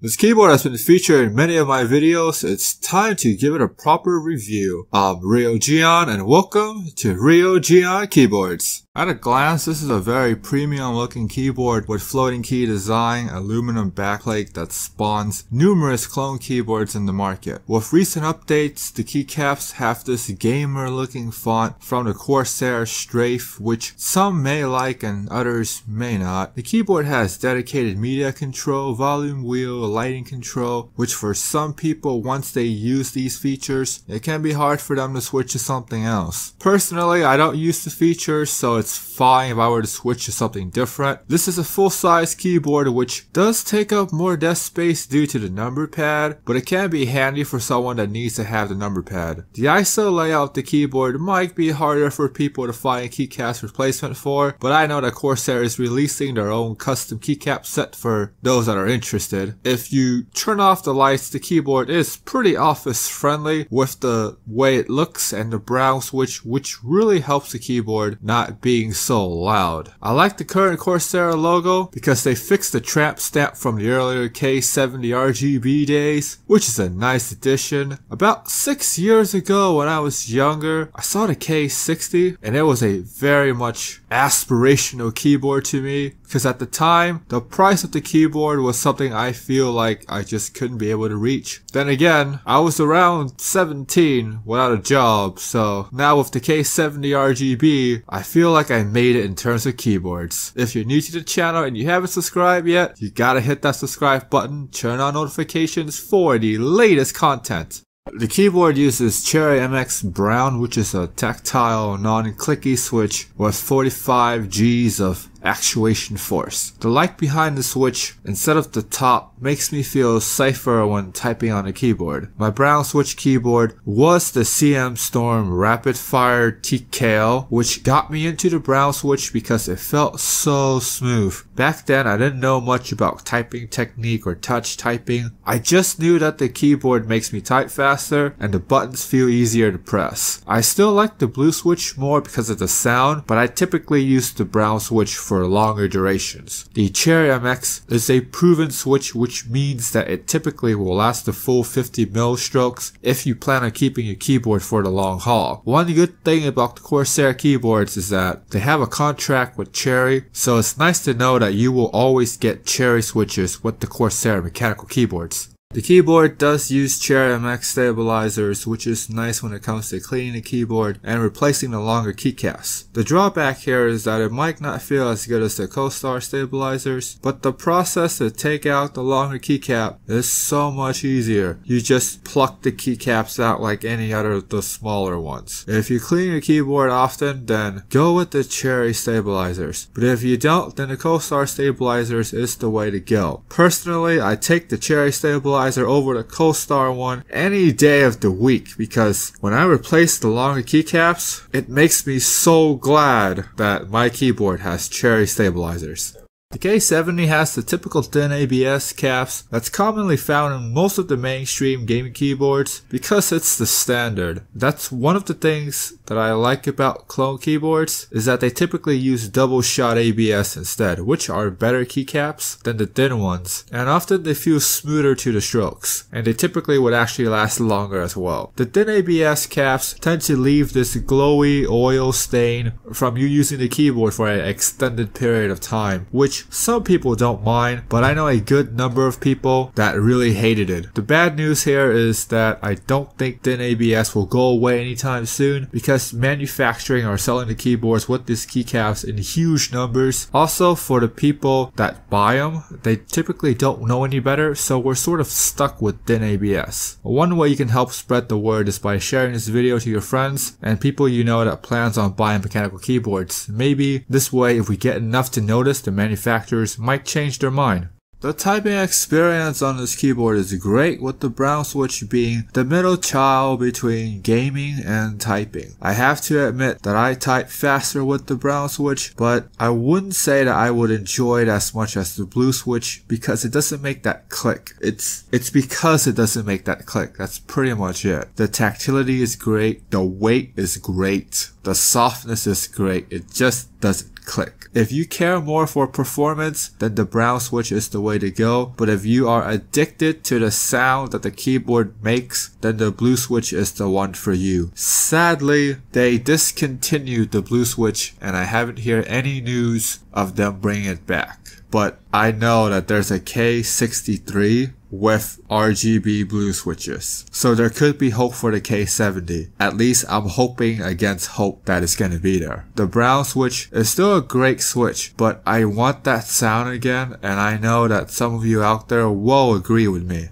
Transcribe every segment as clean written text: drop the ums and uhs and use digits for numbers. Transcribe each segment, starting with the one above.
This keyboard has been featured in many of my videos. It's time to give it a proper review. I'm Rio Gion and welcome to Rio Gion Keyboards. At a glance, this is a very premium looking keyboard with floating key design, aluminum backplate that spawns numerous clone keyboards in the market. With recent updates, the keycaps have this gamer looking font from the Corsair Strafe, which some may like and others may not. The keyboard has dedicated media control, volume wheel, lighting control, which for some people, once they use these features, it can be hard for them to switch to something else. Personally, I don't use the features, so it's fine if I were to switch to something different. This is a full-size keyboard which does take up more desk space due to the number pad, but it can be handy for someone that needs to have the number pad. The ISO layout of the keyboard might be harder for people to find a keycap replacement for, but I know that Corsair is releasing their own custom keycap set for those that are interested. If you turn off the lights, the keyboard is pretty office friendly with the way it looks and the brown switch, which really helps the keyboard not being so loud. I like the current Corsair logo because they fixed the tramp stamp from the earlier K70 RGB days, which is a nice addition. About 6 years ago when I was younger, I saw the K60 and it was a very much aspirational keyboard to me because at the time, the price of the keyboard was something I feel like I just couldn't be able to reach. Then again, I was around 17 without a job, so now with the K70 RGB, I feel like I made it in terms of keyboards. If you're new to the channel and you haven't subscribed yet, you gotta hit that subscribe button, turn on notifications for the latest content. The keyboard uses Cherry MX Brown, which is a tactile, non-clicky switch with 45 Gs of actuation force. The light behind the switch, instead of the top, makes me feel safer when typing on a keyboard. My brown switch keyboard was the CM Storm Rapid Fire TKL, which got me into the brown switch because it felt so smooth. Back then, I didn't know much about typing technique or touch typing. I just knew that the keyboard makes me type faster and the buttons feel easier to press. I still like the blue switch more because of the sound, but I typically use the brown switch for longer durations. The Cherry MX is a proven switch, which means that it typically will last the full 50 mil strokes if you plan on keeping your keyboard for the long haul. One good thing about the Corsair keyboards is that they have a contract with Cherry, so it's nice to know that you will always get Cherry switches with the Corsair mechanical keyboards. The keyboard does use Cherry MX stabilizers, which is nice when it comes to cleaning the keyboard and replacing the longer keycaps. The drawback here is that it might not feel as good as the Corsair stabilizers, but the process to take out the longer keycap is so much easier. You just pluck the keycaps out like any other of the smaller ones. If you clean your keyboard often, then go with the Cherry stabilizers. But if you don't, then the Corsair stabilizers is the way to go. Personally, I take the Cherry stabilizers over the Corsair one any day of the week because when I replace the longer keycaps, it makes me so glad that my keyboard has Cherry stabilizers. The K70 has the typical thin ABS caps that's commonly found in most of the mainstream gaming keyboards because it's the standard. That's one of the things that I like about clone keyboards is that they typically use double shot ABS instead, which are better keycaps than the thin ones, and often they feel smoother to the strokes, and they typically would actually last longer as well. The thin ABS caps tend to leave this glowy oil stain from you using the keyboard for an extended period of time, which some people don't mind, but I know a good number of people that really hated it. The bad news here is that I don't think thin ABS will go away anytime soon because manufacturing are selling the keyboards with these keycaps in huge numbers. Also, for the people that buy them, they typically don't know any better, so we're sort of stuck with thin ABS. One way you can help spread the word is by sharing this video to your friends and people you know that plans on buying mechanical keyboards. Maybe this way, if we get enough to notice, the manufacturers might change their mind. The typing experience on this keyboard is great, with the brown switch being the middle child between gaming and typing. I have to admit that I type faster with the brown switch, but I wouldn't say that I would enjoy it as much as the blue switch because it doesn't make that click. It's because it doesn't make that click. That's pretty much it. The tactility is great, the weight is great, the softness is great, it just doesn't click. If you care more for performance, then the brown switch is the way to go, but if you are addicted to the sound that the keyboard makes, then the blue switch is the one for you. Sadly, they discontinued the blue switch and I haven't heard any news of them bringing it back. But I know that there's a K63 with RGB blue switches. So there could be hope for the K70. At least I'm hoping against hope that it's going to be there. The brown switch is still a great switch, but I want that sound again, and I know that some of you out there will agree with me.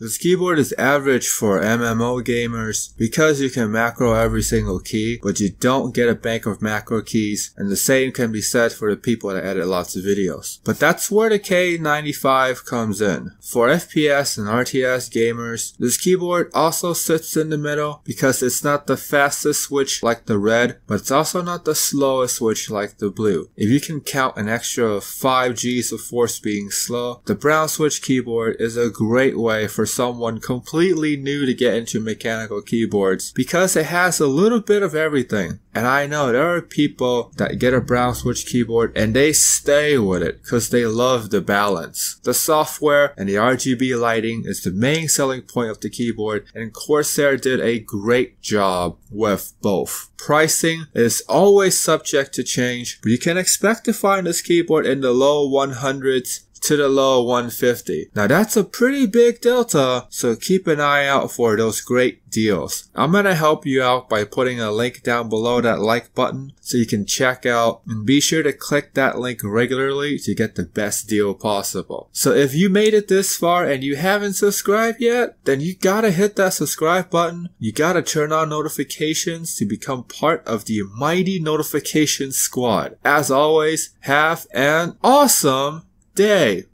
This keyboard is average for MMO gamers because you can macro every single key, but you don't get a bank of macro keys, and the same can be said for the people that edit lots of videos. But that's where the K95 comes in. For FPS and RTS gamers, this keyboard also sits in the middle because it's not the fastest switch like the red, but it's also not the slowest switch like the blue. If you can count an extra 5 Gs of force being slow, the brown switch keyboard is a great way for someone completely new to get into mechanical keyboards because it has a little bit of everything. And I know there are people that get a brown switch keyboard and they stay with it because they love the balance. The software and the RGB lighting is the main selling point of the keyboard, and Corsair did a great job with both. Pricing is always subject to change, but you can expect to find this keyboard in the low 100s to the low 150. Now that's a pretty big delta, so keep an eye out for those great deals. I'm gonna help you out by putting a link down below that like button so you can check out, and be sure to click that link regularly to get the best deal possible. So if you made it this far and you haven't subscribed yet, then you gotta hit that subscribe button. You gotta turn on notifications to become part of the mighty notification squad. As always, have an awesome day.